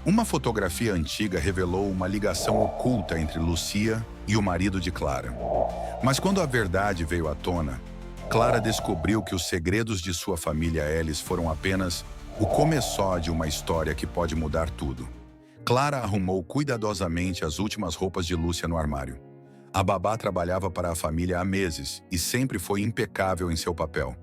Uma fotografia antiga revelou uma ligação oculta entre Lucia e o marido de Clara. Mas quando a verdade veio à tona, Clara descobriu que os segredos de sua família Ellis foram apenas o começo de uma história que pode mudar tudo. Clara arrumou cuidadosamente as últimas roupas de Lúcia no armário. A babá trabalhava para a família há meses e sempre foi impecável em seu papel.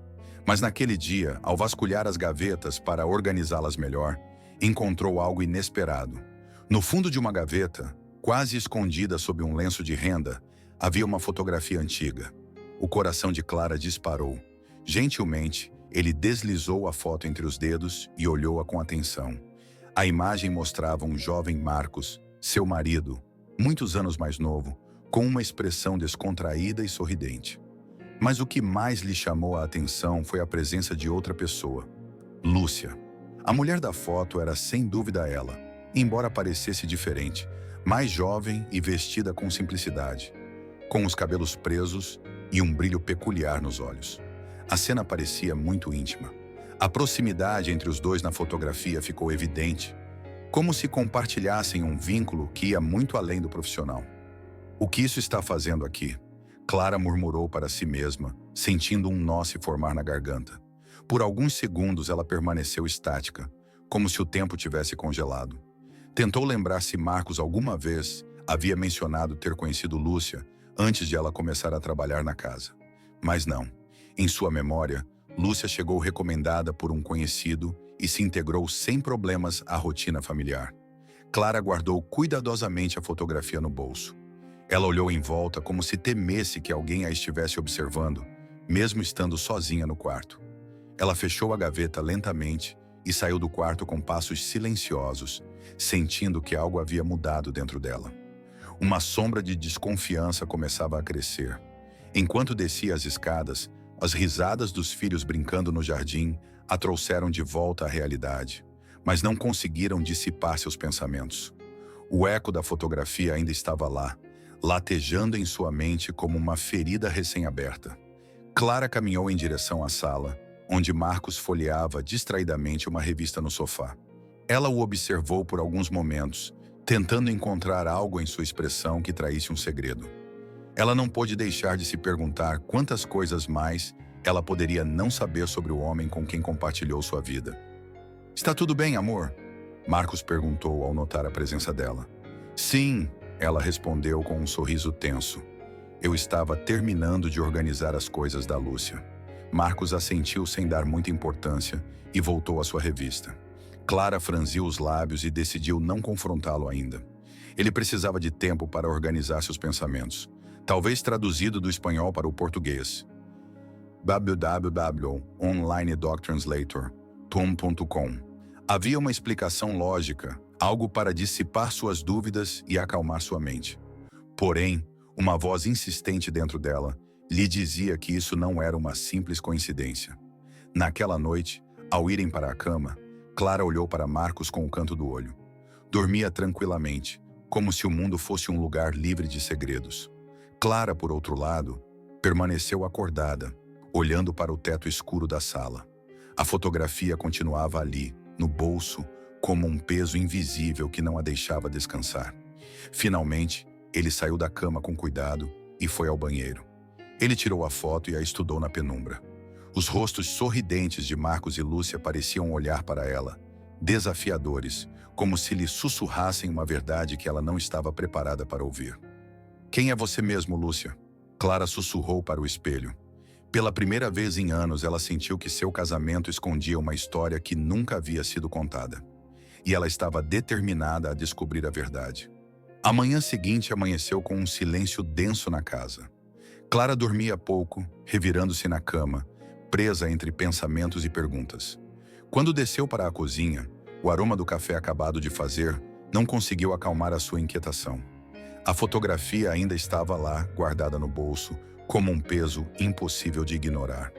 Mas naquele dia, ao vasculhar as gavetas para organizá-las melhor, encontrou algo inesperado. No fundo de uma gaveta, quase escondida sob um lenço de renda, havia uma fotografia antiga. O coração de Clara disparou. Gentilmente, ele deslizou a foto entre os dedos e olhou-a com atenção. A imagem mostrava um jovem Marcos, seu marido, muitos anos mais novo, com uma expressão descontraída e sorridente. Mas o que mais lhe chamou a atenção foi a presença de outra pessoa, Lúcia. A mulher da foto era sem dúvida ela, embora parecesse diferente, mais jovem e vestida com simplicidade, com os cabelos presos e um brilho peculiar nos olhos. A cena parecia muito íntima. A proximidade entre os dois na fotografia ficou evidente, como se compartilhassem um vínculo que ia muito além do profissional. O que isso está fazendo aqui? Clara murmurou para si mesma, sentindo um nó se formar na garganta. Por alguns segundos ela permaneceu estática, como se o tempo tivesse congelado. Tentou lembrar se Marcos alguma vez havia mencionado ter conhecido Lúcia antes de ela começar a trabalhar na casa. Mas não. Em sua memória, Lúcia chegou recomendada por um conhecido e se integrou sem problemas à rotina familiar. Clara guardou cuidadosamente a fotografia no bolso. Ela olhou em volta como se temesse que alguém a estivesse observando, mesmo estando sozinha no quarto. Ela fechou a gaveta lentamente e saiu do quarto com passos silenciosos, sentindo que algo havia mudado dentro dela. Uma sombra de desconfiança começava a crescer. Enquanto descia as escadas, as risadas dos filhos brincando no jardim a trouxeram de volta à realidade, mas não conseguiram dissipar seus pensamentos. O eco da fotografia ainda estava lá, latejando em sua mente como uma ferida recém-aberta. Clara caminhou em direção à sala, onde Marcos folheava distraidamente uma revista no sofá. Ela o observou por alguns momentos, tentando encontrar algo em sua expressão que traísse um segredo. Ela não pôde deixar de se perguntar quantas coisas mais ela poderia não saber sobre o homem com quem compartilhou sua vida. "Está tudo bem, amor?" Marcos perguntou ao notar a presença dela. "Sim", ela respondeu com um sorriso tenso. "Eu estava terminando de organizar as coisas da Lúcia." Marcos assentiu sem dar muita importância e voltou à sua revista. Clara franziu os lábios e decidiu não confrontá-lo ainda. Ele precisava de tempo para organizar seus pensamentos, talvez traduzido do espanhol para o português. www.onlinedoctranslator.com. Havia uma explicação lógica, algo para dissipar suas dúvidas e acalmar sua mente. Porém, uma voz insistente dentro dela lhe dizia que isso não era uma simples coincidência. Naquela noite, ao irem para a cama, Clara olhou para Marcos com o canto do olho. Dormia tranquilamente, como se o mundo fosse um lugar livre de segredos. Clara, por outro lado, permaneceu acordada, olhando para o teto escuro da sala. A fotografia continuava ali, no bolso, como um peso invisível que não a deixava descansar. Finalmente, ele saiu da cama com cuidado e foi ao banheiro. Ele tirou a foto e a estudou na penumbra. Os rostos sorridentes de Marcos e Lúcia pareciam olhar para ela, desafiadores, como se lhe sussurrassem uma verdade que ela não estava preparada para ouvir. "Quem é você mesmo, Lúcia?" Clara sussurrou para o espelho. Pela primeira vez em anos, ela sentiu que seu casamento escondia uma história que nunca havia sido contada. E ela estava determinada a descobrir a verdade. A manhã seguinte amanheceu com um silêncio denso na casa. Clara dormia pouco, revirando-se na cama, presa entre pensamentos e perguntas. Quando desceu para a cozinha, o aroma do café acabado de fazer não conseguiu acalmar a sua inquietação. A fotografia ainda estava lá, guardada no bolso, como um peso impossível de ignorar.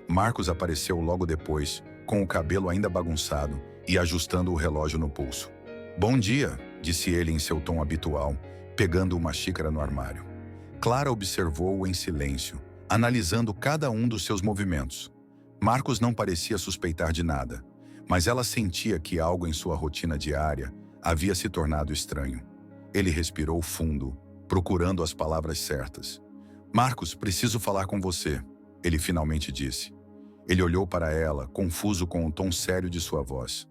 Marcos apareceu logo depois, com o cabelo ainda bagunçado e ajustando o relógio no pulso. "Bom dia", disse ele em seu tom habitual, pegando uma xícara no armário. Clara observou-o em silêncio, analisando cada um dos seus movimentos. Marcos não parecia suspeitar de nada, mas ela sentia que algo em sua rotina diária havia se tornado estranho. Ele respirou fundo, procurando as palavras certas. Marcos, preciso falar com você, ele finalmente disse. Ele olhou para ela, confuso com o tom sério de sua voz.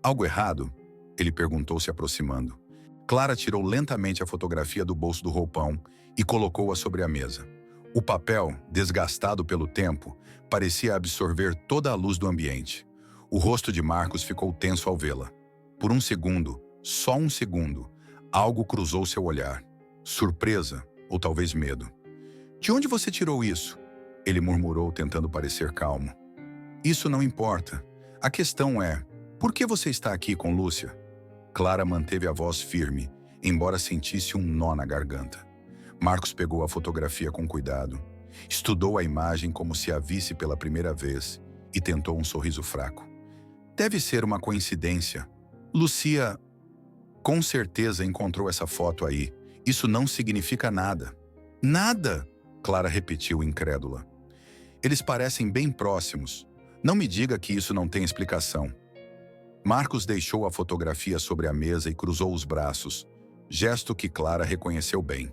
Algo errado? Ele perguntou, se aproximando. Clara tirou lentamente a fotografia do bolso do roupão e colocou-a sobre a mesa. O papel, desgastado pelo tempo, parecia absorver toda a luz do ambiente. O rosto de Marcos ficou tenso ao vê-la. Por um segundo, só um segundo, algo cruzou seu olhar. Surpresa ou talvez medo. De onde você tirou isso? Ele murmurou, tentando parecer calmo. Isso não importa. A questão é, por que você está aqui com Lúcia? Clara manteve a voz firme, embora sentisse um nó na garganta. Marcos pegou a fotografia com cuidado, estudou a imagem como se a visse pela primeira vez e tentou um sorriso fraco. Deve ser uma coincidência. Lúcia, com certeza encontrou essa foto aí. Isso não significa nada. Nada? Clara repetiu, incrédula. Eles parecem bem próximos. Não me diga que isso não tem explicação. Marcos deixou a fotografia sobre a mesa e cruzou os braços, gesto que Clara reconheceu bem.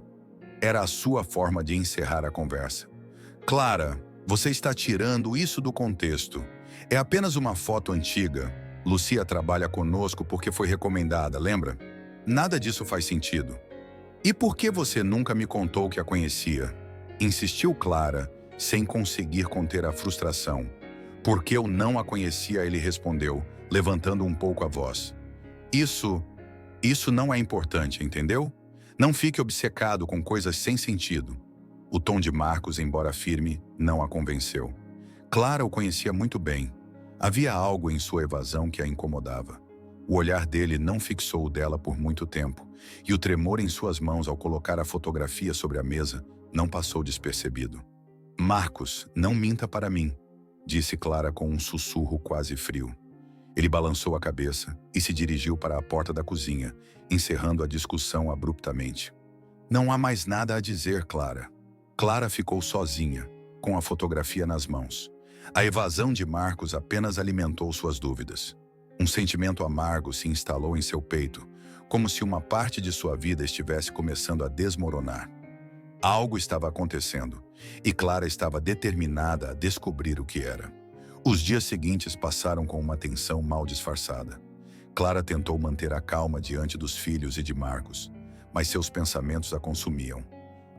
Era a sua forma de encerrar a conversa. Clara, você está tirando isso do contexto. É apenas uma foto antiga. Lúcia trabalha conosco porque foi recomendada, lembra? Nada disso faz sentido. E por que você nunca me contou que a conhecia? Insistiu Clara, sem conseguir conter a frustração. Porque eu não a conhecia, ele respondeu, levantando um pouco a voz. Isso não é importante, entendeu? Não fique obcecado com coisas sem sentido. O tom de Marcos, embora firme, não a convenceu. Clara o conhecia muito bem. Havia algo em sua evasão que a incomodava. O olhar dele não fixou o dela por muito tempo, e o tremor em suas mãos ao colocar a fotografia sobre a mesa não passou despercebido. Marcos, não minta para mim, disse Clara com um sussurro quase frio. Ele balançou a cabeça e se dirigiu para a porta da cozinha, encerrando a discussão abruptamente. Não há mais nada a dizer, Clara. Clara ficou sozinha, com a fotografia nas mãos. A evasão de Marcos apenas alimentou suas dúvidas. Um sentimento amargo se instalou em seu peito, como se uma parte de sua vida estivesse começando a desmoronar. Algo estava acontecendo, e Clara estava determinada a descobrir o que era. Os dias seguintes passaram com uma tensão mal disfarçada. Clara tentou manter a calma diante dos filhos e de Marcos, mas seus pensamentos a consumiam.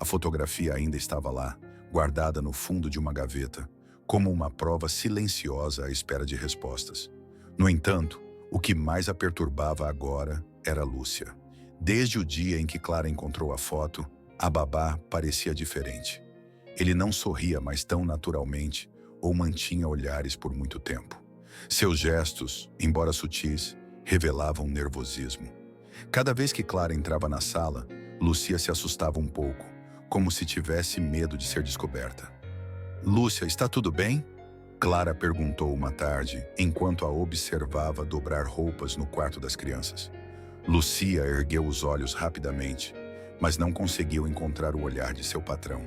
A fotografia ainda estava lá, guardada no fundo de uma gaveta, como uma prova silenciosa à espera de respostas. No entanto, o que mais a perturbava agora era Lúcia. Desde o dia em que Clara encontrou a foto, a babá parecia diferente. Ele não sorria mais tão naturalmente ou mantinha olhares por muito tempo. Seus gestos, embora sutis, revelavam nervosismo. Cada vez que Clara entrava na sala, Lúcia se assustava um pouco, como se tivesse medo de ser descoberta. Lúcia, está tudo bem? Clara perguntou uma tarde, enquanto a observava dobrar roupas no quarto das crianças. Lúcia ergueu os olhos rapidamente, mas não conseguiu encontrar o olhar de seu patrão.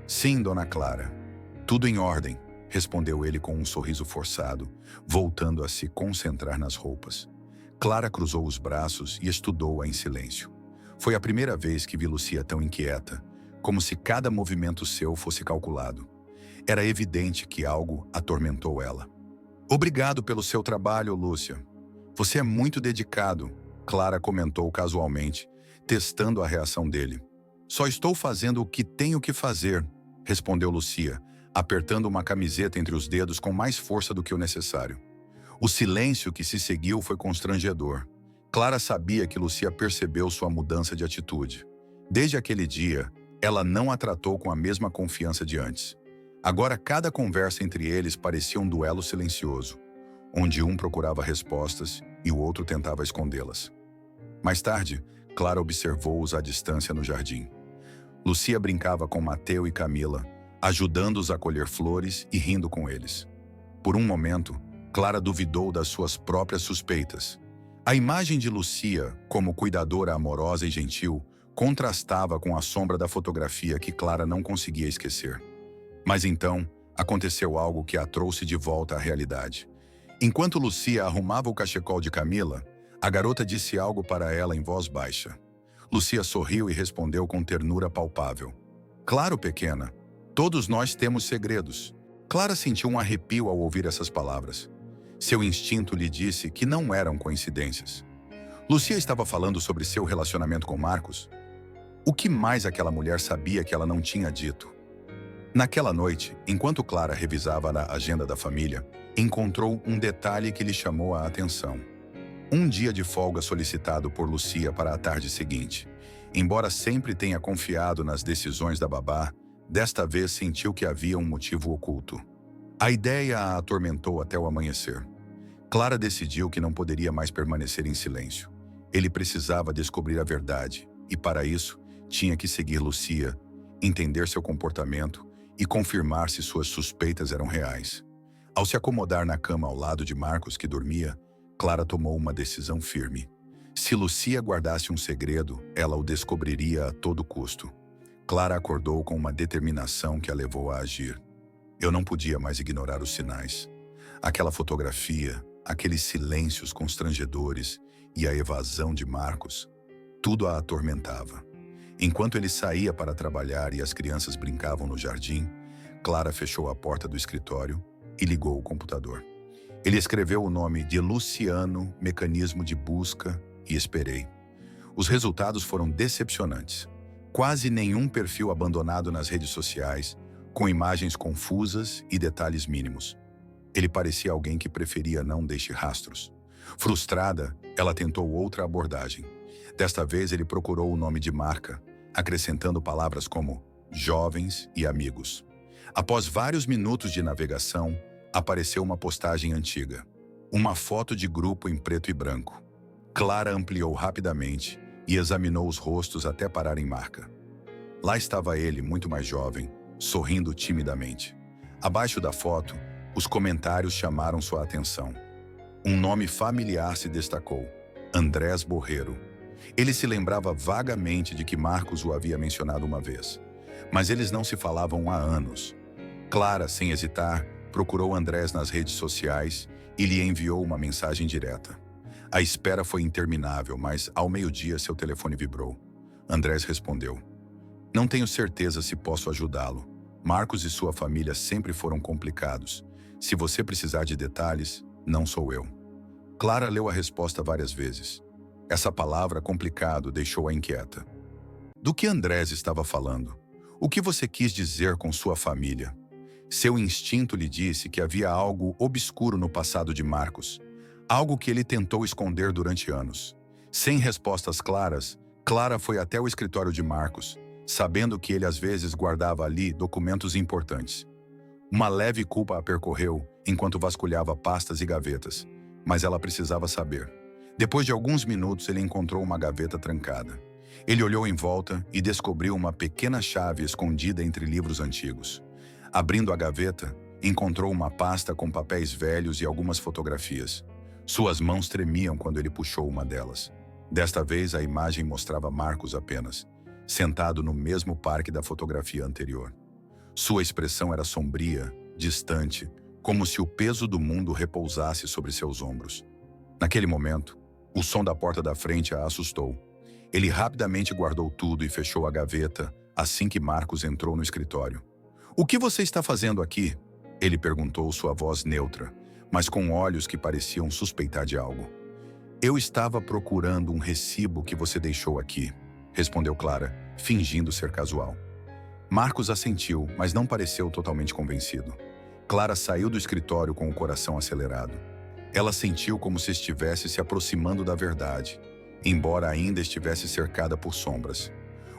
Sim, dona Clara. Tudo em ordem, respondeu ele com um sorriso forçado, voltando a se concentrar nas roupas. Clara cruzou os braços e estudou-a em silêncio. Foi a primeira vez que vi Lúcia tão inquieta, como se cada movimento seu fosse calculado. Era evidente que algo atormentou ela. Obrigado pelo seu trabalho, Lúcia. Você é muito dedicado, Clara comentou casualmente, testando a reação dele. Só estou fazendo o que tenho que fazer, respondeu Lúcia, apertando uma camiseta entre os dedos com mais força do que o necessário. O silêncio que se seguiu foi constrangedor. Clara sabia que Lúcia percebeu sua mudança de atitude. Desde aquele dia, ela não a tratou com a mesma confiança de antes. Agora, cada conversa entre eles parecia um duelo silencioso, onde um procurava respostas e o outro tentava escondê-las. Mais tarde, Clara observou-os à distância no jardim. Lúcia brincava com Mateu e Camila, ajudando-os a colher flores e rindo com eles. Por um momento, Clara duvidou das suas próprias suspeitas. A imagem de Lúcia, como cuidadora amorosa e gentil, contrastava com a sombra da fotografia que Clara não conseguia esquecer. Mas então, aconteceu algo que a trouxe de volta à realidade. Enquanto Lúcia arrumava o cachecol de Camila, A garota disse algo para ela em voz baixa. Lucia sorriu e respondeu com ternura palpável. Claro, pequena. Todos nós temos segredos. Clara sentiu um arrepio ao ouvir essas palavras. Seu instinto lhe disse que não eram coincidências. Lucia estava falando sobre seu relacionamento com Marcos? O que mais aquela mulher sabia que ela não tinha dito? Naquela noite, enquanto Clara revisava a agenda da família, encontrou um detalhe que lhe chamou a atenção. Um dia de folga solicitado por Lucia para a tarde seguinte. Embora sempre tenha confiado nas decisões da babá, desta vez sentiu que havia um motivo oculto. A ideia a atormentou até o amanhecer. Clara decidiu que não poderia mais permanecer em silêncio. Ele precisava descobrir a verdade, e para isso, tinha que seguir Lucia, entender seu comportamento e confirmar se suas suspeitas eram reais. Ao se acomodar na cama ao lado de Marcos, que dormia, Clara tomou uma decisão firme. Se Lucia guardasse um segredo, ela o descobriria a todo custo. Clara acordou com uma determinação que a levou a agir. Eu não podia mais ignorar os sinais. Aquela fotografia, aqueles silêncios constrangedores e a evasão de Marcos, tudo a atormentava. Enquanto ele saía para trabalhar e as crianças brincavam no jardim, Clara fechou a porta do escritório e ligou o computador. Ele escreveu o nome de Luciano, mecanismo de busca, e esperei. Os resultados foram decepcionantes. Quase nenhum perfil abandonado nas redes sociais, com imagens confusas e detalhes mínimos. Ele parecia alguém que preferia não deixar rastros. Frustrada, ela tentou outra abordagem. Desta vez ele procurou o nome de marca, acrescentando palavras como jovens e amigos. Após vários minutos de navegação, apareceu uma postagem antiga. Uma foto de grupo em preto e branco. Clara ampliou rapidamente e examinou os rostos até parar em marca. Lá estava ele, muito mais jovem, sorrindo timidamente. Abaixo da foto, os comentários chamaram sua atenção. Um nome familiar se destacou: Andrés Borreiro. Ele se lembrava vagamente de que Marcos o havia mencionado uma vez. Mas eles não se falavam há anos. Clara, sem hesitar, procurou Andrés nas redes sociais e lhe enviou uma mensagem direta. A espera foi interminável, mas ao meio-dia seu telefone vibrou. Andrés respondeu: Não tenho certeza se posso ajudá-lo. Marcos e sua família sempre foram complicados. Se você precisar de detalhes, não sou eu. Clara leu a resposta várias vezes. Essa palavra complicado deixou-a inquieta. Do que Andrés estava falando? O que você quis dizer com sua família? Seu instinto lhe disse que havia algo obscuro no passado de Marcos, algo que ele tentou esconder durante anos. Sem respostas claras, Clara foi até o escritório de Marcos, sabendo que ele às vezes guardava ali documentos importantes. Uma leve culpa a percorreu enquanto vasculhava pastas e gavetas, mas ela precisava saber. Depois de alguns minutos, ele encontrou uma gaveta trancada. Ele olhou em volta e descobriu uma pequena chave escondida entre livros antigos. Abrindo a gaveta, encontrou uma pasta com papéis velhos e algumas fotografias. Suas mãos tremiam quando ele puxou uma delas. Desta vez, a imagem mostrava Marcos apenas, sentado no mesmo parque da fotografia anterior. Sua expressão era sombria, distante, como se o peso do mundo repousasse sobre seus ombros. Naquele momento, o som da porta da frente a assustou. Ele rapidamente guardou tudo e fechou a gaveta assim que Marcos entrou no escritório. "O que você está fazendo aqui?" Ele perguntou, sua voz neutra, mas com olhos que pareciam suspeitar de algo. "Eu estava procurando um recibo que você deixou aqui", respondeu Clara, fingindo ser casual. Marcos assentiu, mas não pareceu totalmente convencido. Clara saiu do escritório com o coração acelerado. Ela sentiu como se estivesse se aproximando da verdade, embora ainda estivesse cercada por sombras.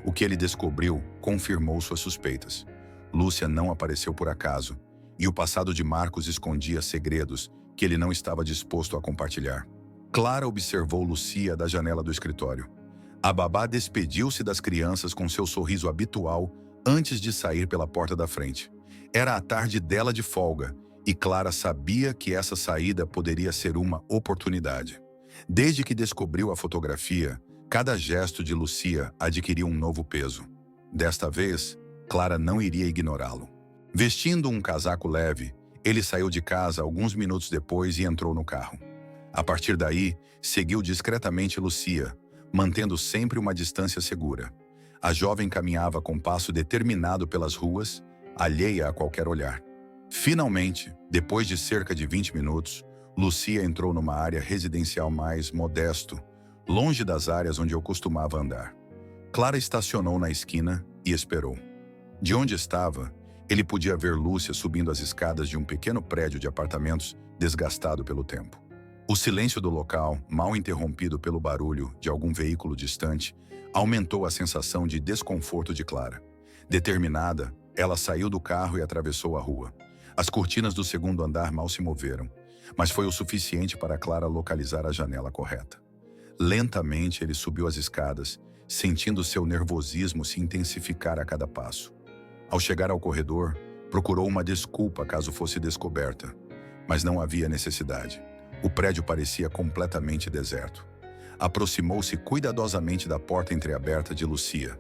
O que ele descobriu confirmou suas suspeitas. Lúcia não apareceu por acaso, e o passado de Marcos escondia segredos que ele não estava disposto a compartilhar. Clara observou Lucia da janela do escritório. A babá despediu-se das crianças com seu sorriso habitual antes de sair pela porta da frente. Era a tarde dela de folga, e Clara sabia que essa saída poderia ser uma oportunidade. Desde que descobriu a fotografia, cada gesto de Lucia adquiriu um novo peso. Desta vez, Clara não iria ignorá-lo. Vestindo um casaco leve, ele saiu de casa alguns minutos depois e entrou no carro. A partir daí, seguiu discretamente Lucia, mantendo sempre uma distância segura. A jovem caminhava com passo determinado pelas ruas, alheia a qualquer olhar. Finalmente, depois de cerca de 20 minutos, Lucia entrou numa área residencial mais modesto, longe das áreas onde eu costumava andar. Clara estacionou na esquina e esperou. De onde estava, ele podia ver Lúcia subindo as escadas de um pequeno prédio de apartamentos desgastado pelo tempo. O silêncio do local, mal interrompido pelo barulho de algum veículo distante, aumentou a sensação de desconforto de Clara. Determinada, ela saiu do carro e atravessou a rua. As cortinas do segundo andar mal se moveram, mas foi o suficiente para Clara localizar a janela correta. Lentamente ele subiu as escadas, sentindo seu nervosismo se intensificar a cada passo. Ao chegar ao corredor, procurou uma desculpa caso fosse descoberta, mas não havia necessidade. O prédio parecia completamente deserto. Aproximou-se cuidadosamente da porta entreaberta de Lucia.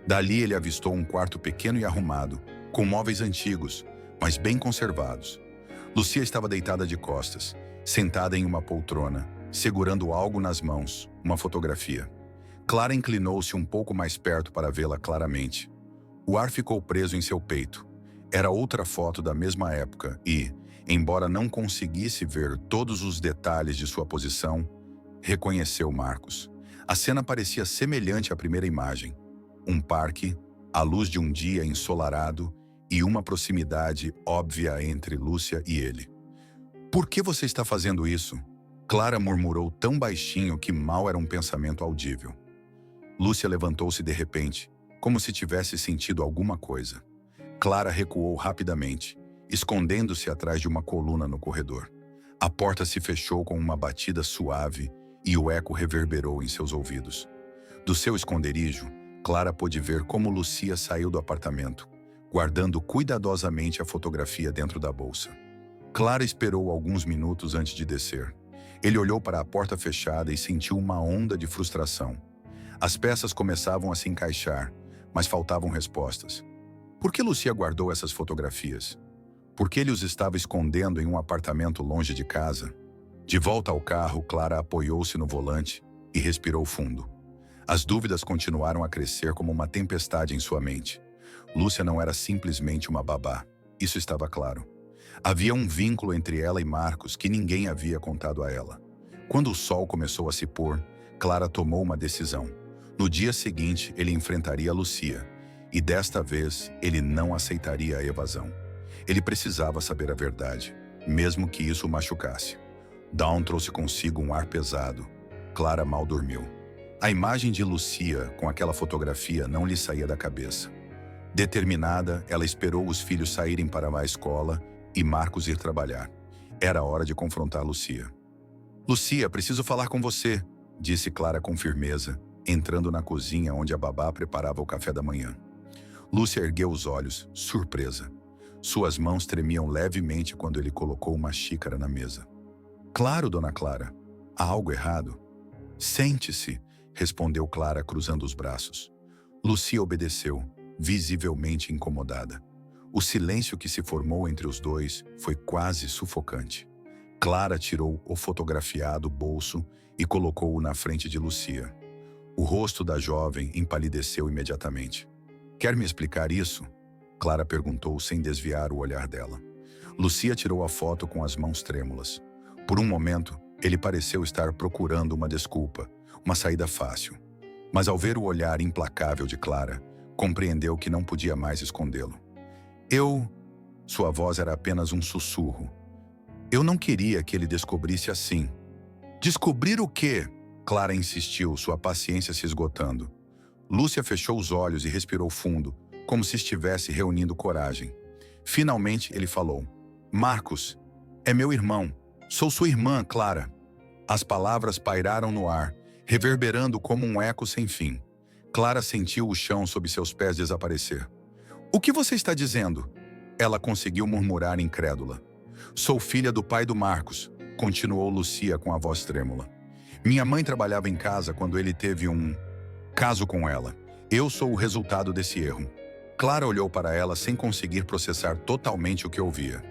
Dali ele avistou um quarto pequeno e arrumado, com móveis antigos, mas bem conservados. Lucia estava deitada de costas, sentada em uma poltrona, segurando algo nas mãos, uma fotografia. Clara inclinou-se um pouco mais perto para vê-la claramente. O ar ficou preso em seu peito. Era outra foto da mesma época e, embora não conseguisse ver todos os detalhes de sua posição, reconheceu Marcos. A cena parecia semelhante à primeira imagem. Um parque, a luz de um dia ensolarado e uma proximidade óbvia entre Lúcia e ele. "Por que você está fazendo isso?" Clara murmurou tão baixinho que mal era um pensamento audível. Lúcia levantou-se de repente, como se tivesse sentido alguma coisa. Clara recuou rapidamente, escondendo-se atrás de uma coluna no corredor. A porta se fechou com uma batida suave e o eco reverberou em seus ouvidos. Do seu esconderijo, Clara pôde ver como Lucia saiu do apartamento, guardando cuidadosamente a fotografia dentro da bolsa. Clara esperou alguns minutos antes de descer. Ele olhou para a porta fechada e sentiu uma onda de frustração. As peças começavam a se encaixar, mas faltavam respostas. Por que Lucia guardou essas fotografias? Por que ele os estava escondendo em um apartamento longe de casa? De volta ao carro, Clara apoiou-se no volante e respirou fundo. As dúvidas continuaram a crescer como uma tempestade em sua mente. Lúcia não era simplesmente uma babá, isso estava claro. Havia um vínculo entre ela e Marcos que ninguém havia contado a ela. Quando o sol começou a se pôr, Clara tomou uma decisão. No dia seguinte, ele enfrentaria Lucia, e desta vez ele não aceitaria a evasão. Ele precisava saber a verdade, mesmo que isso o machucasse. Dawn trouxe consigo um ar pesado. Clara mal dormiu. A imagem de Lucia com aquela fotografia não lhe saía da cabeça. Determinada, ela esperou os filhos saírem para a escola e Marcos ir trabalhar. Era hora de confrontar Lucia. "Lucia, preciso falar com você", disse Clara com firmeza, entrando na cozinha onde a babá preparava o café da manhã. Lúcia ergueu os olhos, surpresa. Suas mãos tremiam levemente quando ele colocou uma xícara na mesa. "Claro, dona Clara. Há algo errado?" "Sente-se", respondeu Clara cruzando os braços. Lucia obedeceu, visivelmente incomodada. O silêncio que se formou entre os dois foi quase sufocante. Clara tirou o fotografiado bolso e colocou-o na frente de Lucia. O rosto da jovem empalideceu imediatamente. "Quer me explicar isso?" Clara perguntou sem desviar o olhar dela. Lucia tirou a foto com as mãos trêmulas. Por um momento, ele pareceu estar procurando uma desculpa, uma saída fácil. Mas ao ver o olhar implacável de Clara, compreendeu que não podia mais escondê-lo. Sua voz era apenas um sussurro. "Eu não queria que ele descobrisse assim." "Descobrir o quê?" Clara insistiu, sua paciência se esgotando. Lúcia fechou os olhos e respirou fundo, como se estivesse reunindo coragem. Finalmente ele falou: "Marcos, é meu irmão. Sou sua irmã, Clara." As palavras pairaram no ar, reverberando como um eco sem fim. Clara sentiu o chão sob seus pés desaparecer. "O que você está dizendo?" Ela conseguiu murmurar incrédula. "Sou filha do pai do Marcos", continuou Lucia com a voz trêmula. "Minha mãe trabalhava em casa quando ele teve um caso com ela. Eu sou o resultado desse erro." Clara olhou para ela sem conseguir processar totalmente o que ouvia.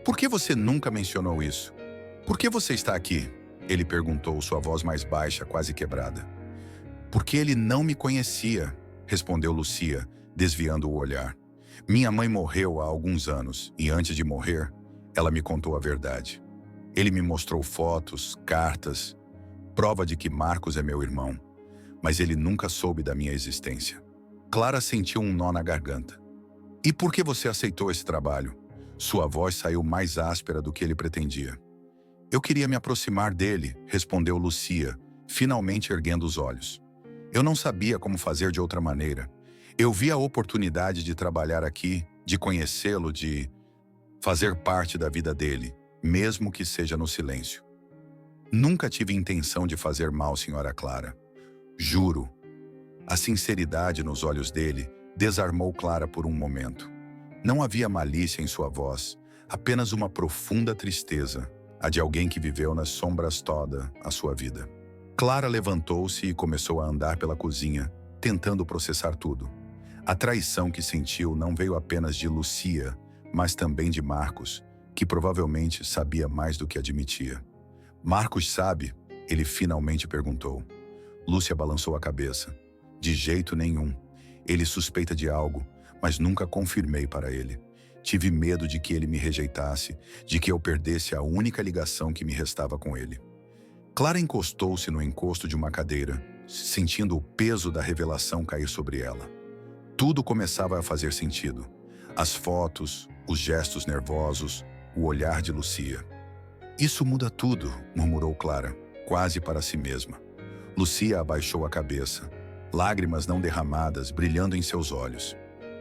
"Por que você nunca mencionou isso?" Por que você está aqui? Ele perguntou, sua voz mais baixa, quase quebrada. Porque ele não me conhecia, respondeu Lucia, desviando o olhar. Minha mãe morreu há alguns anos e antes de morrer, ela me contou a verdade. Ele me mostrou fotos, cartas, prova de que Marcos é meu irmão, mas ele nunca soube da minha existência. Clara sentiu um nó na garganta. E por que você aceitou esse trabalho? Sua voz saiu mais áspera do que ele pretendia. Eu queria me aproximar dele, respondeu Lucia, finalmente erguendo os olhos. Eu não sabia como fazer de outra maneira. Eu vi a oportunidade de trabalhar aqui, de conhecê-lo, de fazer parte da vida dele, mesmo que seja no silêncio. Nunca tive intenção de fazer mal, senhora Clara. Juro. A sinceridade nos olhos dele desarmou Clara por um momento. Não havia malícia em sua voz, apenas uma profunda tristeza, a de alguém que viveu nas sombras toda a sua vida. Clara levantou-se e começou a andar pela cozinha, tentando processar tudo. A traição que sentiu não veio apenas de Lucia, mas também de Marcos, que provavelmente sabia mais do que admitia. Marcos sabe? Ele finalmente perguntou. Lúcia balançou a cabeça. De jeito nenhum. Ele suspeita de algo, mas nunca confirmei para ele. Tive medo de que ele me rejeitasse, de que eu perdesse a única ligação que me restava com ele. Clara encostou-se no encosto de uma cadeira, sentindo o peso da revelação cair sobre ela. Tudo começava a fazer sentido. As fotos, os gestos nervosos, o olhar de Lucia. Isso muda tudo, murmurou Clara, quase para si mesma. Lucia abaixou a cabeça, lágrimas não derramadas brilhando em seus olhos.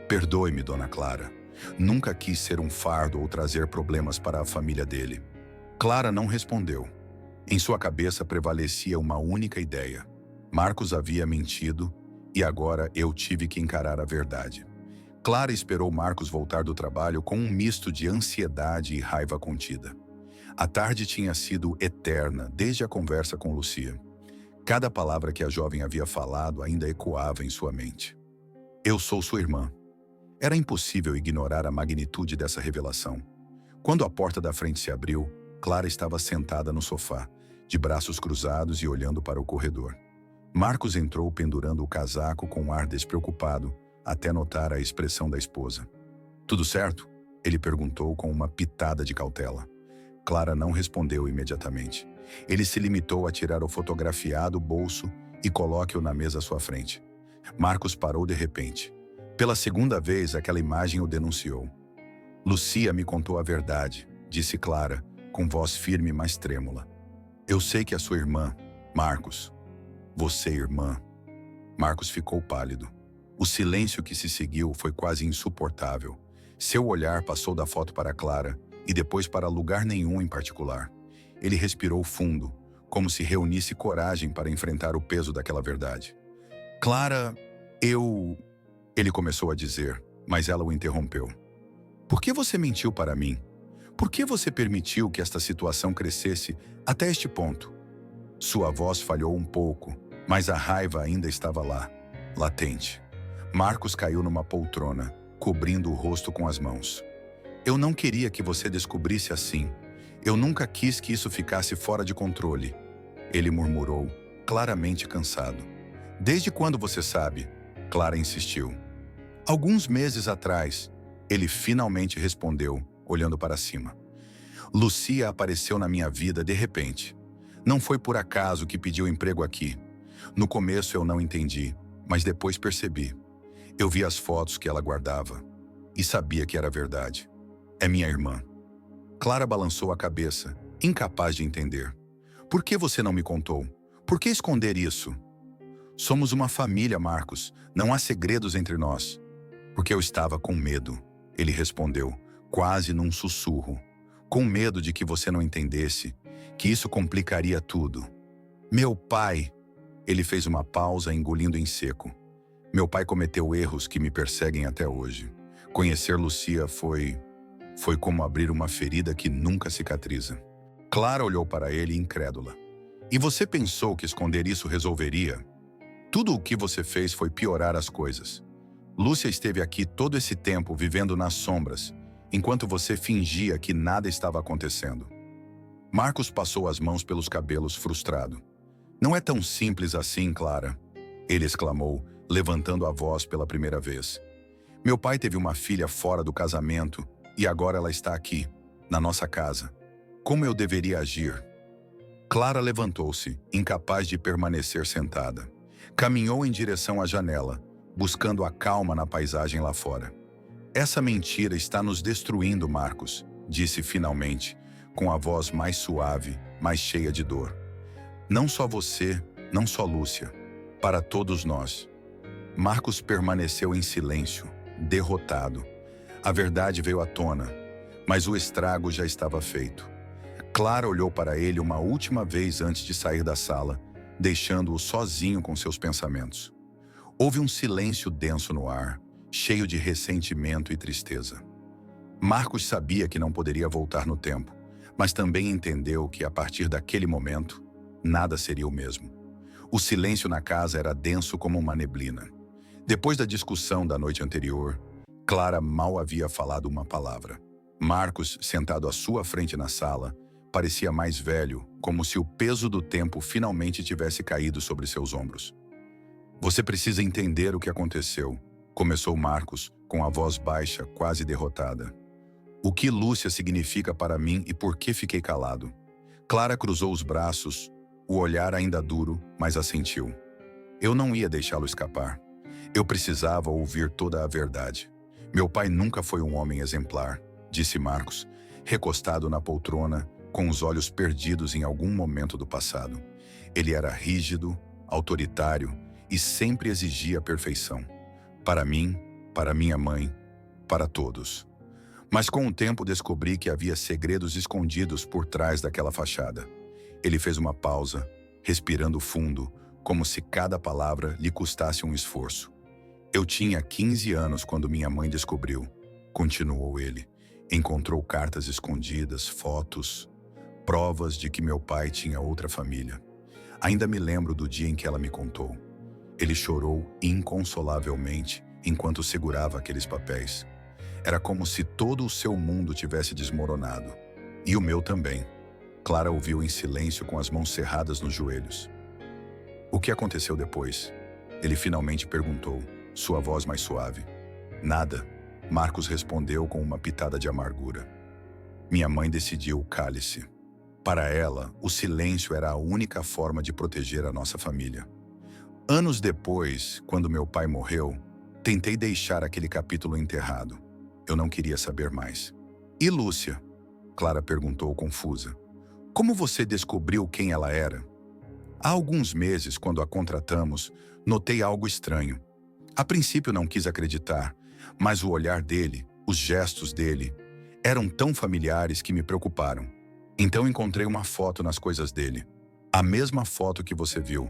Perdoe-me, dona Clara. Nunca quis ser um fardo ou trazer problemas para a família dele. Clara não respondeu. Em sua cabeça prevalecia uma única ideia. Marcos havia mentido e agora eu tive que encarar a verdade. Clara esperou Marcos voltar do trabalho com um misto de ansiedade e raiva contida. A tarde tinha sido eterna desde a conversa com Lucia. Cada palavra que a jovem havia falado ainda ecoava em sua mente. Eu sou sua irmã. Era impossível ignorar a magnitude dessa revelação. Quando a porta da frente se abriu, Clara estava sentada no sofá, de braços cruzados e olhando para o corredor. Marcos entrou pendurando o casaco com um ar despreocupado, até notar a expressão da esposa. Tudo certo? Ele perguntou com uma pitada de cautela. Clara não respondeu imediatamente. Ele se limitou a tirar o fotografiado bolso e coloque-o na mesa à sua frente. Marcos parou de repente. Pela segunda vez, aquela imagem o denunciou. Lucia me contou a verdade, disse Clara, com voz firme mas trêmula. Eu sei que é sua irmã, Marcos. Você, irmã. Marcos ficou pálido. O silêncio que se seguiu foi quase insuportável. Seu olhar passou da foto para Clara e depois para lugar nenhum em particular. Ele respirou fundo, como se reunisse coragem para enfrentar o peso daquela verdade. Clara, Ele começou a dizer, mas ela o interrompeu. Por que você mentiu para mim? Por que você permitiu que esta situação crescesse até este ponto? Sua voz falhou um pouco, mas a raiva ainda estava lá, latente. Marcos caiu numa poltrona, cobrindo o rosto com as mãos. Eu não queria que você descobrisse assim. Eu nunca quis que isso ficasse fora de controle. Ele murmurou, claramente cansado. Desde quando você sabe? Clara insistiu. Alguns meses atrás, ele finalmente respondeu, olhando para cima. Lucia apareceu na minha vida de repente. Não foi por acaso que pediu emprego aqui. No começo eu não entendi, mas depois percebi. Eu vi as fotos que ela guardava e sabia que era verdade. É minha irmã. Clara balançou a cabeça, incapaz de entender. Por que você não me contou? Por que esconder isso? Somos uma família, Marcos. Não há segredos entre nós. Porque eu estava com medo, ele respondeu, quase num sussurro. Com medo de que você não entendesse, que isso complicaria tudo. Meu pai... Ele fez uma pausa, engolindo em seco. Meu pai cometeu erros que me perseguem até hoje. Conhecer Lucia foi como abrir uma ferida que nunca cicatriza. Clara olhou para ele incrédula. E você pensou que esconder isso resolveria? Tudo o que você fez foi piorar as coisas. Lúcia esteve aqui todo esse tempo vivendo nas sombras, enquanto você fingia que nada estava acontecendo. Marcos passou as mãos pelos cabelos frustrado. Não é tão simples assim, Clara, ele exclamou, levantando a voz pela primeira vez. Meu pai teve uma filha fora do casamento e agora ela está aqui, na nossa casa. Como eu deveria agir? Clara levantou-se, incapaz de permanecer sentada. Caminhou em direção à janela, buscando a calma na paisagem lá fora. Essa mentira está nos destruindo, Marcos, disse finalmente, com a voz mais suave, mais cheia de dor. Não só você, não só Lúcia, para todos nós. Marcos permaneceu em silêncio, derrotado. A verdade veio à tona, mas o estrago já estava feito. Clara olhou para ele uma última vez antes de sair da sala, deixando-o sozinho com seus pensamentos. Houve um silêncio denso no ar, cheio de ressentimento e tristeza. Marcos sabia que não poderia voltar no tempo, mas também entendeu que, a partir daquele momento, nada seria o mesmo. O silêncio na casa era denso como uma neblina. Depois da discussão da noite anterior, Clara mal havia falado uma palavra. Marcos, sentado à sua frente na sala, parecia mais velho, como se o peso do tempo finalmente tivesse caído sobre seus ombros. Você precisa entender o que aconteceu, começou Marcos, com a voz baixa, quase derrotada. O que Lúcia significa para mim e por que fiquei calado? Clara cruzou os braços, o olhar ainda duro, mas assentiu. Eu não ia deixá-lo escapar. Eu precisava ouvir toda a verdade. Meu pai nunca foi um homem exemplar, disse Marcos, recostado na poltrona, com os olhos perdidos em algum momento do passado. Ele era rígido, autoritário e sempre exigia perfeição. Para mim, para minha mãe, para todos. Mas com o tempo descobri que havia segredos escondidos por trás daquela fachada. Ele fez uma pausa, respirando fundo, como se cada palavra lhe custasse um esforço. Eu tinha 15 anos quando minha mãe descobriu, continuou ele. Encontrou cartas escondidas, fotos, provas de que meu pai tinha outra família. Ainda me lembro do dia em que ela me contou. Ele chorou inconsolavelmente enquanto segurava aqueles papéis. Era como se todo o seu mundo tivesse desmoronado. E o meu também. Clara ouviu em silêncio com as mãos cerradas nos joelhos. O que aconteceu depois? Ele finalmente perguntou, sua voz mais suave. Nada, Marcos respondeu com uma pitada de amargura. Minha mãe decidiu o cálice. Para ela, o silêncio era a única forma de proteger a nossa família. Anos depois, quando meu pai morreu, tentei deixar aquele capítulo enterrado. Eu não queria saber mais. E Lúcia? Clara perguntou confusa. Como você descobriu quem ela era? Há alguns meses, quando a contratamos, notei algo estranho. A princípio não quis acreditar, mas o olhar dele, os gestos dele, eram tão familiares que me preocuparam. Então encontrei uma foto nas coisas dele. A mesma foto que você viu.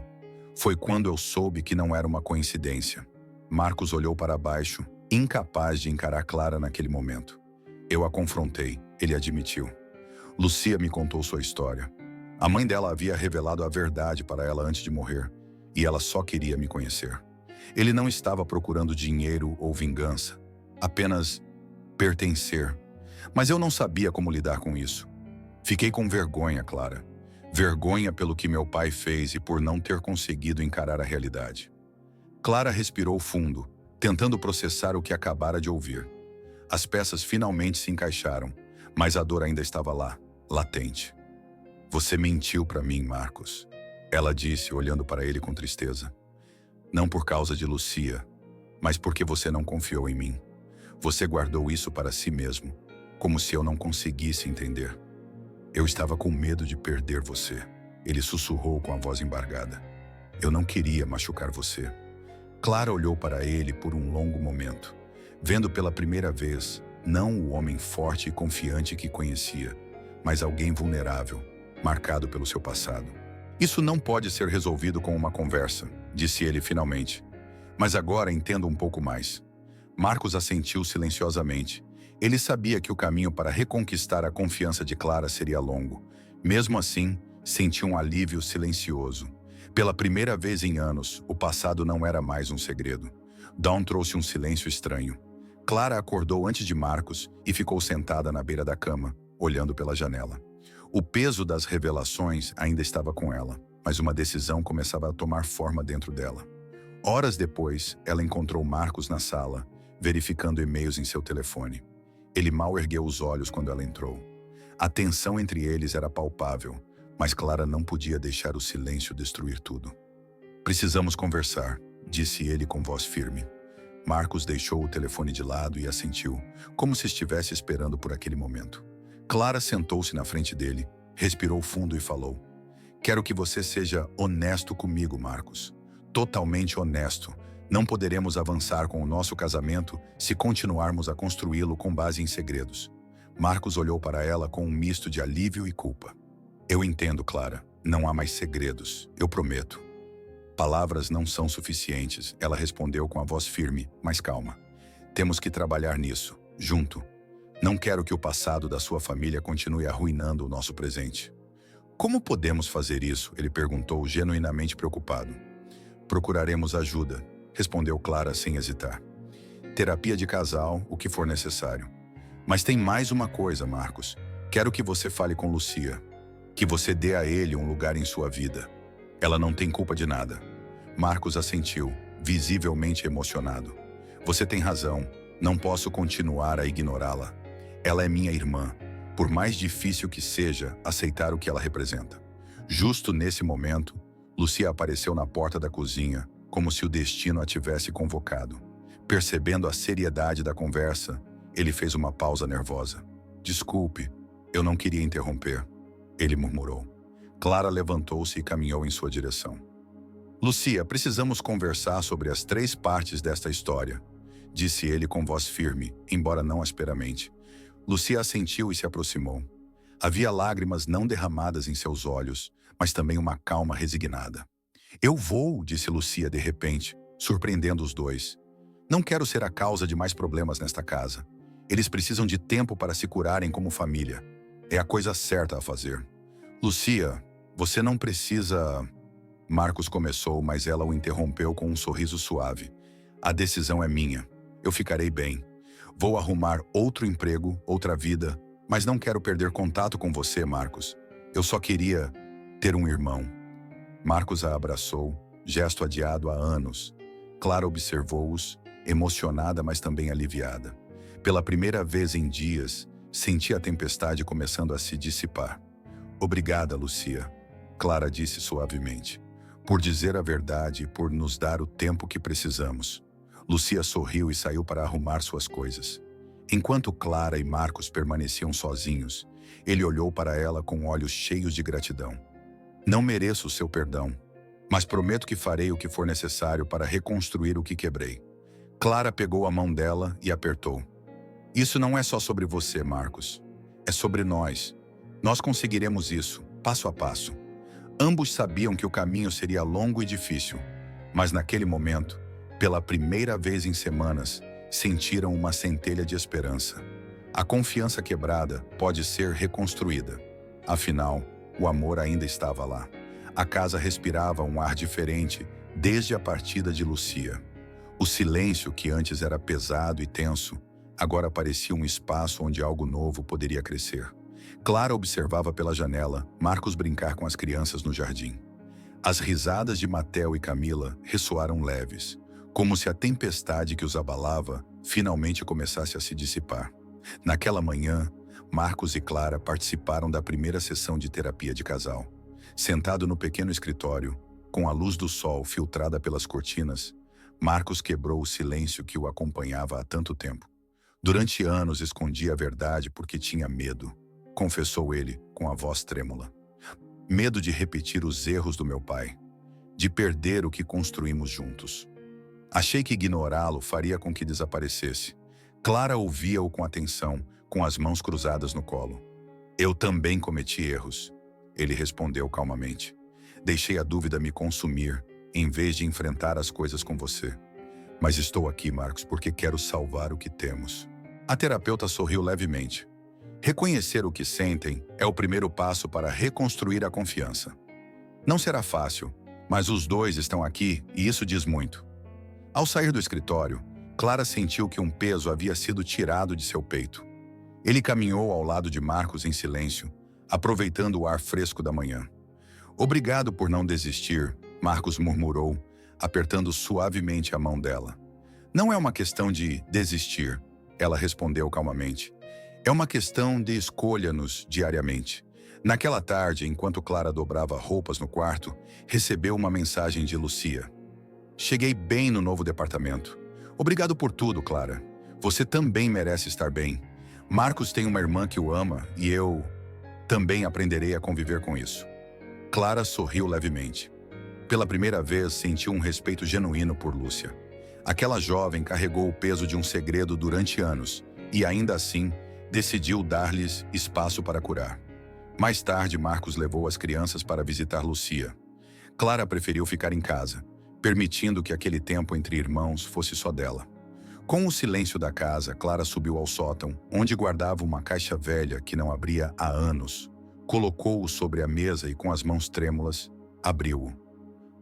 Foi quando eu soube que não era uma coincidência. Marcos olhou para baixo, incapaz de encarar Clara naquele momento. Eu a confrontei, ele admitiu. Lúcia me contou sua história. A mãe dela havia revelado a verdade para ela antes de morrer, e ela só queria me conhecer. Ele não estava procurando dinheiro ou vingança, apenas pertencer. Mas eu não sabia como lidar com isso. Fiquei com vergonha, Clara. Vergonha pelo que meu pai fez e por não ter conseguido encarar a realidade. Clara respirou fundo, tentando processar o que acabara de ouvir. As peças finalmente se encaixaram, mas a dor ainda estava lá, latente. Você mentiu para mim, Marcos, ela disse, olhando para ele com tristeza. Não por causa de Lúcia, mas porque você não confiou em mim. Você guardou isso para si mesmo, como se eu não conseguisse entender. Eu estava com medo de perder você, ele sussurrou com a voz embargada. Eu não queria machucar você. Clara olhou para ele por um longo momento, vendo pela primeira vez, não o homem forte e confiante que conhecia, mas alguém vulnerável, marcado pelo seu passado. Isso não pode ser resolvido com uma conversa, disse ele finalmente. Mas agora entendo um pouco mais. Marcos assentiu silenciosamente. Ele sabia que o caminho para reconquistar a confiança de Clara seria longo. Mesmo assim, sentiu um alívio silencioso. Pela primeira vez em anos, o passado não era mais um segredo. Dawn trouxe um silêncio estranho. Clara acordou antes de Marcos e ficou sentada na beira da cama, olhando pela janela. O peso das revelações ainda estava com ela, mas uma decisão começava a tomar forma dentro dela. Horas depois, ela encontrou Marcos na sala, verificando e-mails em seu telefone. Ele mal ergueu os olhos quando ela entrou. A tensão entre eles era palpável, mas Clara não podia deixar o silêncio destruir tudo. "Precisamos conversar", disse ele com voz firme. Marcos deixou o telefone de lado e assentiu, como se estivesse esperando por aquele momento. Clara sentou-se na frente dele, respirou fundo e falou: "Quero que você seja honesto comigo, Marcos. Totalmente honesto. Não poderemos avançar com o nosso casamento se continuarmos a construí-lo com base em segredos." Marcos olhou para ela com um misto de alívio e culpa. "Eu entendo, Clara. Não há mais segredos. Eu prometo." "Palavras não são suficientes", ela respondeu com a voz firme, mas calma. "Temos que trabalhar nisso, junto. Não quero que o passado da sua família continue arruinando o nosso presente." "Como podemos fazer isso?" ele perguntou, genuinamente preocupado. "Procuraremos ajuda", respondeu Clara sem hesitar. "Terapia de casal, o que for necessário. Mas tem mais uma coisa, Marcos. Quero que você fale com Lucia. Que você dê a ele um lugar em sua vida. Ela não tem culpa de nada." Marcos assentiu, visivelmente emocionado. "Você tem razão. Não posso continuar a ignorá-la. Ela é minha irmã. Por mais difícil que seja aceitar o que ela representa." Justo nesse momento, Lucia apareceu na porta da cozinha, como se o destino a tivesse convocado. Percebendo a seriedade da conversa, ele fez uma pausa nervosa. "Desculpe, eu não queria interromper", ele murmurou. Clara levantou-se e caminhou em sua direção. "Lucia, precisamos conversar sobre as 3 partes desta história", disse ele com voz firme, embora não asperamente. Lucia assentiu e se aproximou. Havia lágrimas não derramadas em seus olhos, mas também uma calma resignada. "Eu vou", disse Lucia de repente, surpreendendo os dois. "Não quero ser a causa de mais problemas nesta casa. Eles precisam de tempo para se curarem como família. É a coisa certa a fazer." "Lucia, você não precisa..." Marcos começou, mas ela o interrompeu com um sorriso suave. "A decisão é minha. Eu ficarei bem. Vou arrumar outro emprego, outra vida, mas não quero perder contato com você, Marcos. Eu só queria ter um irmão." Marcos a abraçou, gesto adiado há anos. Clara observou-os, emocionada, mas também aliviada. Pela primeira vez em dias, sentia a tempestade começando a se dissipar. "Obrigada, Lucia", Clara disse suavemente. "Por dizer a verdade e por nos dar o tempo que precisamos." Lucia sorriu e saiu para arrumar suas coisas. Enquanto Clara e Marcos permaneciam sozinhos, ele olhou para ela com olhos cheios de gratidão. "Não mereço o seu perdão, mas prometo que farei o que for necessário para reconstruir o que quebrei." Clara pegou a mão dela e apertou. "Isso não é só sobre você, Marcos. É sobre nós. Nós conseguiremos isso, passo a passo." Ambos sabiam que o caminho seria longo e difícil, mas naquele momento, pela primeira vez em semanas, sentiram uma centelha de esperança. A confiança quebrada pode ser reconstruída. Afinal, o amor ainda estava lá. A casa respirava um ar diferente desde a partida de Lucia. O silêncio, que antes era pesado e tenso, agora parecia um espaço onde algo novo poderia crescer. Clara observava pela janela Marcos brincar com as crianças no jardim. As risadas de Matel e Camila ressoaram leves, como se a tempestade que os abalava finalmente começasse a se dissipar. Naquela manhã, Marcos e Clara participaram da primeira sessão de terapia de casal. Sentado no pequeno escritório, com a luz do sol filtrada pelas cortinas, Marcos quebrou o silêncio que o acompanhava há tanto tempo. "Durante anos escondi a verdade porque tinha medo", confessou ele com a voz trêmula. "Medo de repetir os erros do meu pai, de perder o que construímos juntos. Achei que ignorá-lo faria com que desaparecesse." Clara ouvia-o com atenção, com as mãos cruzadas no colo. "Eu também cometi erros", ele respondeu calmamente. "Deixei a dúvida me consumir, em vez de enfrentar as coisas com você. Mas estou aqui, Marcos, porque quero salvar o que temos." A terapeuta sorriu levemente. "Reconhecer o que sentem é o primeiro passo para reconstruir a confiança. Não será fácil, mas os dois estão aqui e isso diz muito." Ao sair do escritório, Clara sentiu que um peso havia sido tirado de seu peito. Ele caminhou ao lado de Marcos em silêncio, aproveitando o ar fresco da manhã. Obrigado por não desistir, Marcos murmurou, apertando suavemente a mão dela. Não é uma questão de desistir, ela respondeu calmamente. É uma questão de escolha-nos diariamente. Naquela tarde, enquanto Clara dobrava roupas no quarto, recebeu uma mensagem de Lucia. Cheguei bem no novo departamento. Obrigado por tudo, Clara. Você também merece estar bem. Marcos tem uma irmã que o ama e eu também aprenderei a conviver com isso. Clara sorriu levemente. Pela primeira vez, sentiu um respeito genuíno por Lúcia. Aquela jovem carregou o peso de um segredo durante anos e, ainda assim, decidiu dar-lhes espaço para curar. Mais tarde, Marcos levou as crianças para visitar Lucia. Clara preferiu ficar em casa, permitindo que aquele tempo entre irmãos fosse só dela. Com o silêncio da casa, Clara subiu ao sótão, onde guardava uma caixa velha que não abria há anos. Colocou-o sobre a mesa e, com as mãos trêmulas, abriu-o.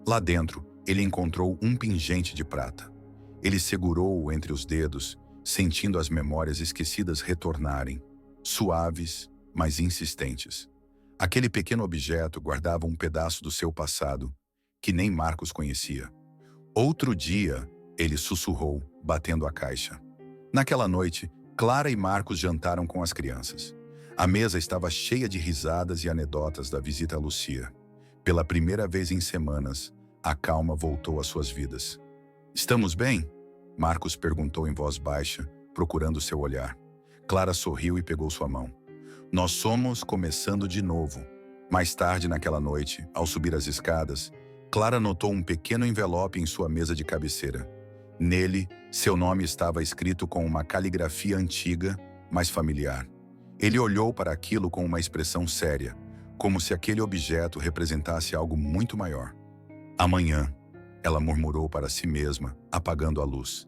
Lá dentro, ele encontrou um pingente de prata. Ele segurou-o entre os dedos, sentindo as memórias esquecidas retornarem, suaves, mas insistentes. Aquele pequeno objeto guardava um pedaço do seu passado, que nem Marcos conhecia. Outro dia, ele sussurrou, batendo a caixa. Naquela noite, Clara e Marcos jantaram com as crianças. A mesa estava cheia de risadas e anedotas da visita a Lucia. Pela primeira vez em semanas, a calma voltou às suas vidas. Estamos bem? Marcos perguntou em voz baixa, procurando seu olhar. Clara sorriu e pegou sua mão. Nós somos começando de novo. Mais tarde naquela noite, ao subir as escadas, Clara notou um pequeno envelope em sua mesa de cabeceira. Nele, seu nome estava escrito com uma caligrafia antiga, mas familiar. Ele olhou para aquilo com uma expressão séria, como se aquele objeto representasse algo muito maior. Amanhã, ela murmurou para si mesma, apagando a luz.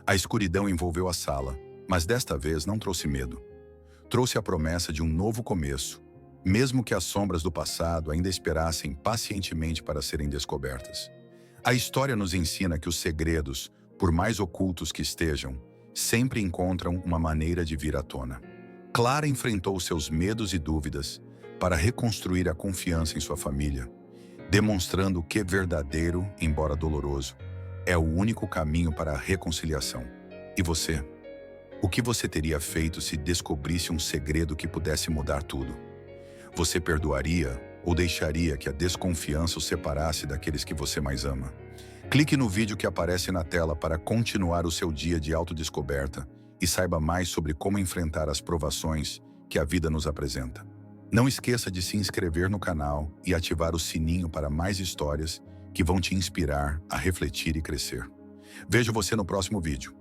A escuridão envolveu a sala, mas desta vez não trouxe medo. Trouxe a promessa de um novo começo, mesmo que as sombras do passado ainda esperassem pacientemente para serem descobertas. A história nos ensina que os segredos, por mais ocultos que estejam, sempre encontram uma maneira de vir à tona. Clara enfrentou seus medos e dúvidas para reconstruir a confiança em sua família, demonstrando que verdadeiro, embora doloroso, é o único caminho para a reconciliação. E você? O que você teria feito se descobrisse um segredo que pudesse mudar tudo? Você perdoaria ou deixaria que a desconfiança o separasse daqueles que você mais ama? Clique no vídeo que aparece na tela para continuar o seu dia de autodescoberta e saiba mais sobre como enfrentar as provações que a vida nos apresenta. Não esqueça de se inscrever no canal e ativar o sininho para mais histórias que vão te inspirar a refletir e crescer. Vejo você no próximo vídeo.